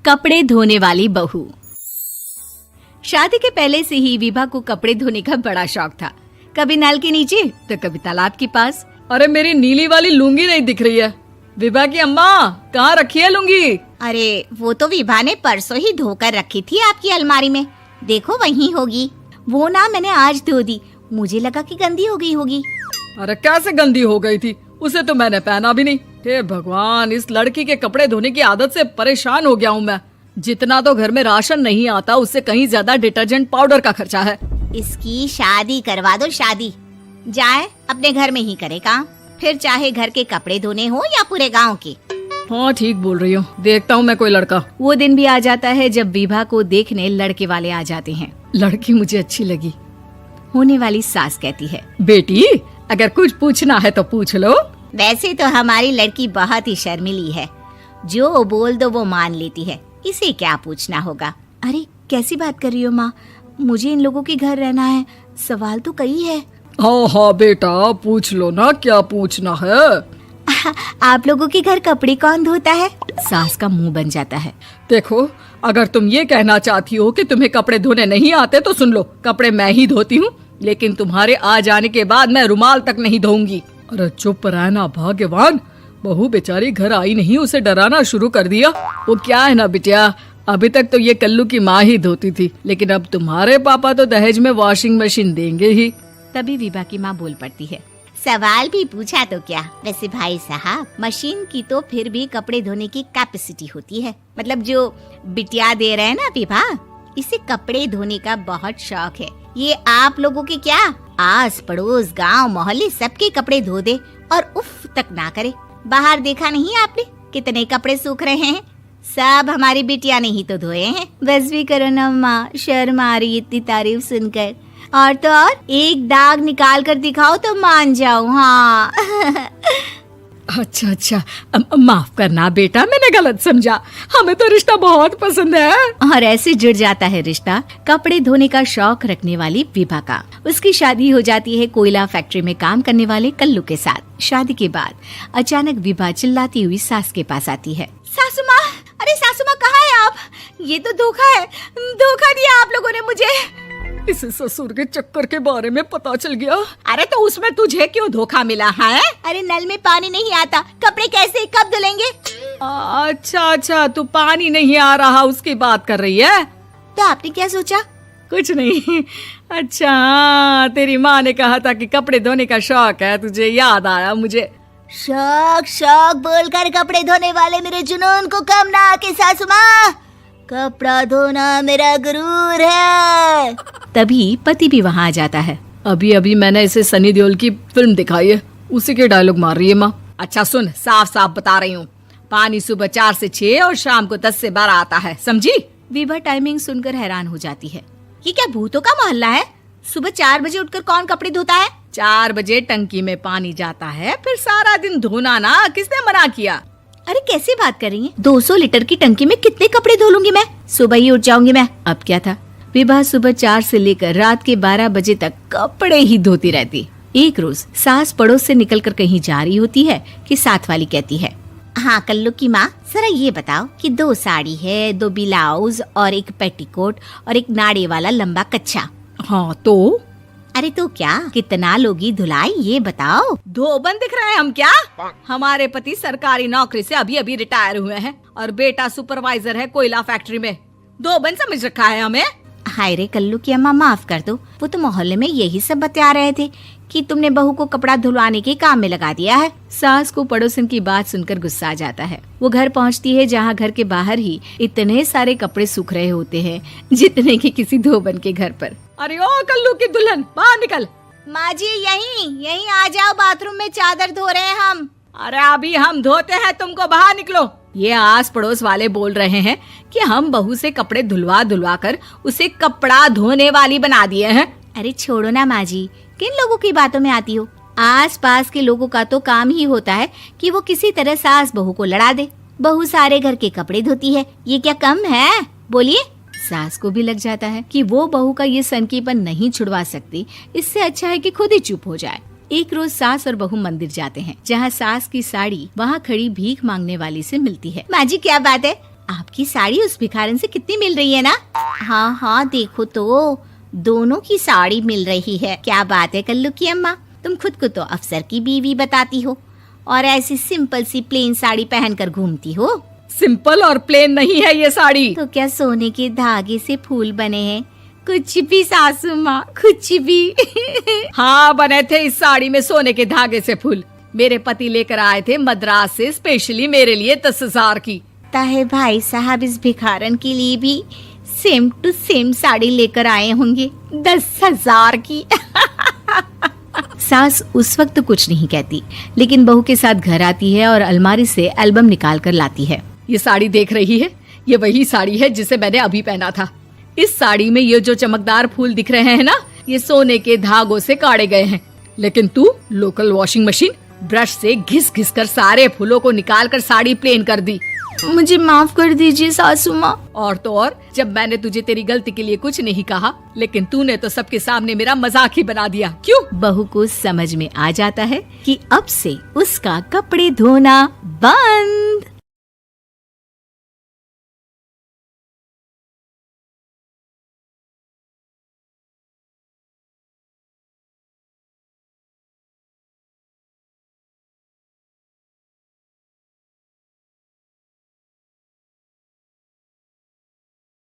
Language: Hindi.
कपड़े धोने वाली बहू। शादी के पहले से ही विभा को कपड़े धोने का बड़ा शौक था। कभी नल के नीचे तो कभी तालाब के पास। अरे मेरी नीली वाली लुंगी नहीं दिख रही है। विभा की अम्मा, कहाँ रखी है लुंगी? अरे वो तो विभा ने परसों ही धोकर रखी थी आपकी अलमारी में, देखो वहीं होगी। वो ना मैंने आज धो दी, मुझे लगा कि गंदी हो गई होगी। अरे कैसे गंदी हो गई थी? उसे तो मैंने पहना भी नहीं। हे भगवान, इस लड़की के कपड़े धोने की आदत से परेशान हो गया हूँ मैं। जितना तो घर में राशन नहीं आता, उससे कहीं ज्यादा डिटर्जेंट पाउडर का खर्चा है। इसकी शादी करवा दो, शादी जाए अपने घर में ही करे काम, फिर चाहे घर के कपड़े धोने हो या पूरे गांव के। हाँ ठीक बोल रही हूँ, देखता हूँ मैं कोई लड़का। वो दिन भी आ जाता है जब विभा को देखने लड़के वाले आ जाते हैं। लड़की मुझे अच्छी लगी। होने वाली सास कहती है, बेटी अगर कुछ पूछना है तो पूछ लो। वैसे तो हमारी लड़की बहुत ही शर्मीली है, जो बोल दो वो मान लेती है, इसे क्या पूछना होगा। अरे कैसी बात कर रही हो माँ, मुझे इन लोगों के घर रहना है, सवाल तो कई है। हाँ हाँ बेटा, पूछ लो ना, क्या पूछना है। आप लोगों के घर कपड़े कौन धोता है? सास का मुंह बन जाता है। देखो, अगर तुम ये कहना चाहती हो कि तुम्हें कपड़े धोने नहीं आते तो सुन लो, कपड़े मैं ही धोती हूँ, लेकिन तुम्हारे आ जाने के बाद मैं रुमाल तक नहीं धोऊंगी। अरे चुप रहना भाग्यवान, बहू बेचारी घर आई नहीं, उसे डराना शुरू कर दिया। वो क्या है ना बिटिया, अभी तक तो ये कल्लू की माँ ही धोती थी, लेकिन अब तुम्हारे पापा तो दहेज में वॉशिंग मशीन देंगे ही। तभी विभा की माँ बोल पड़ती है, सवाल भी पूछा तो क्या। वैसे भाई साहब, मशीन की तो फिर भी कपड़े धोने की कैपेसिटी होती है। मतलब जो बिटिया दे रहे हैं ना विभा, इसे कपड़े धोने का बहुत शौक है। ये आप लोगों के क्या, आस पड़ोस गांव मोहल्ले सबके कपड़े धो दे और उफ तक ना करे। बाहर देखा नहीं आपने कितने कपड़े सूख रहे हैं? सब हमारी बिटिया ने ही तो धोए हैं। बस भी करो ना माँ, शर्म आ रही इतनी तारीफ सुनकर। और तो और एक दाग निकाल कर दिखाओ तो मान जाऊं। हाँ अच्छा अच्छा, माफ करना बेटा, मैंने गलत समझा। हमें तो रिश्ता बहुत पसंद है। और ऐसे जुड़ जाता है रिश्ता कपड़े धोने का शौक रखने वाली विभा का। उसकी शादी हो जाती है कोयला फैक्ट्री में काम करने वाले कल्लू के साथ। शादी के बाद अचानक विभा चिल्लाती हुई सास के पास आती है। सासू माँ, अरे सासू माँ कहाँ है आप? ये तो धोखा है, धोखा दिया आप लोगों ने मुझे। इसे ससुर के चक्कर के बारे में पता चल गया। अरे तो उसमें तुझे क्यों धोखा मिला है? अरे नल में पानी नहीं आता, कपड़े कैसे कब धुलेंगे? अच्छा अच्छा, तू पानी नहीं आ रहा उसकी बात कर रही है? तो आपने क्या सोचा? कुछ नहीं। अच्छा, तेरी माँ ने कहा था कि कपड़े धोने का शौक है तुझे, याद आया मुझे। शौक शौक बोलकर कपड़े धोने वाले मेरे जुनून को कम ना आके सासू माँ, कपड़ा धोना मेरा गुरूर है। तभी पति भी वहाँ आ जाता है। अभी अभी मैंने इसे सनी देओल की फिल्म दिखाई है, उसी के डायलॉग मार रही है माँ। अच्छा सुन, साफ साफ बता रही हूँ, पानी सुबह 4 से 6 और शाम को 10 से 12 आता है, समझी? विभा टाइमिंग सुनकर हैरान हो जाती है। ये क्या भूतों का मोहल्ला है? सुबह 4 बजे उठकर कौन कपड़े धोता है? 4 बजे टंकी में पानी जाता है, फिर सारा दिन धोना ना, किसने मना किया? अरे कैसी बात कर रही हैं? 200 लीटर की टंकी में कितने कपड़े धो लूंगी मैं? सुबह ही उठ जाऊंगी मैं। अब क्या था, विभा सुबह 4 से लेकर रात के 12 बजे तक कपड़े ही धोती रहती। एक रोज सास पड़ोस से निकलकर कहीं जा रही होती है कि साथ वाली कहती है, हाँ कल्लू की माँ, जरा ये बताओ कि 2 साड़ी है, 2 ब्लाउज और एक पेटीकोट और एक नाड़े वाला लंबा कच्छा। हाँ तो? अरे तो क्या, कितना लोगी धुलाई ये बताओ। धोबन दिख रहे हैं हम क्या? हमारे पति सरकारी नौकरी से अभी अभी रिटायर हुए हैं और बेटा सुपरवाइजर है कोयला फैक्ट्री में। धोबन समझ रखा है हमें? हाय रे कल्लू की अम्मा, माफ कर दो, वो तो मोहल्ले में यही सब बता रहे थे कि तुमने बहू को कपड़ा धुलवाने के काम में लगा दिया है। सास को पड़ोसन की बात सुनकर गुस्सा आ जाता है। वो घर पहुंचती है जहां घर के बाहर ही इतने सारे कपड़े सूख रहे होते हैं जितने कि किसी धोबन के घर पर। अरे ओ कल्लू की दुल्हन, बाहर निकल। माँ जी यहीं आ जाओ, बाथरूम में चादर धो रहे हैं हम। अरे अभी हम धोते हैं, तुमको बाहर निकलो। ये आस पड़ोस वाले बोल रहे हैं कि हम बहू से कपड़े धुलवा धुलवा कर उसे कपड़ा धोने वाली बना दिए हैं। अरे छोड़ो ना माँ जी, किन लोगों की बातों में आती हो? आस पास के लोगों का तो काम ही होता है कि वो किसी तरह सास बहू को लड़ा दे। बहू सारे घर के कपड़े धोती है, ये क्या कम है? बोलिए। सास को भी लग जाता है कि वो बहू का ये सनकीपन नहीं छुड़वा सकती, इससे अच्छा है कि खुद ही चुप हो जाए। एक रोज सास और बहू मंदिर जाते हैं, जहाँ सास की साड़ी वहाँ खड़ी भीख मांगने वाली से मिलती है। माँ जी क्या बात है, आपकी साड़ी उस भिखारन से कितनी मिल रही है ना? हाँ हाँ देखो तो, दोनों की साड़ी मिल रही है। क्या बात है कल्लू की अम्मा, तुम खुद को तो अफसर की बीवी बताती हो और ऐसी सिंपल सी प्लेन साड़ी पहनकर घूमती हो। सिंपल और प्लेन नहीं है ये साड़ी। तो क्या सोने के धागे से फूल बने हैं? कुछ भी सासू माँ, कुछ भी। हाँ बने थे इस साड़ी में सोने के धागे से फूल। मेरे पति लेकर आए थे मद्रास से स्पेशली मेरे लिए 10,000 की। ताहे भाई साहब इस भिखारन के लिए भी सेम टू सेम साड़ी लेकर आए होंगे 10,000 की। सास उस वक्त कुछ नहीं कहती, लेकिन बहू के साथ घर आती है और अलमारी से एल्बम निकाल कर लाती है। ये साड़ी देख रही है, ये वही साड़ी है जिसे मैंने अभी पहना था। इस साड़ी में ये जो चमकदार फूल दिख रहे हैं ना, ये सोने के धागों से काढ़े गए हैं। लेकिन तू लोकल वॉशिंग मशीन ब्रश से घिस घिस कर सारे फूलों को निकाल कर साड़ी प्लेन कर दी। मुझे माफ कर दीजिए सासू माँ। और तो और, जब मैंने तुझे तेरी गलती के लिए कुछ नहीं कहा, लेकिन तूने तो सबके सामने मेरा मजाक ही बना दिया। क्यों? बहू को समझ में आ जाता है कि अब से उसका कपड़े धोना बंद।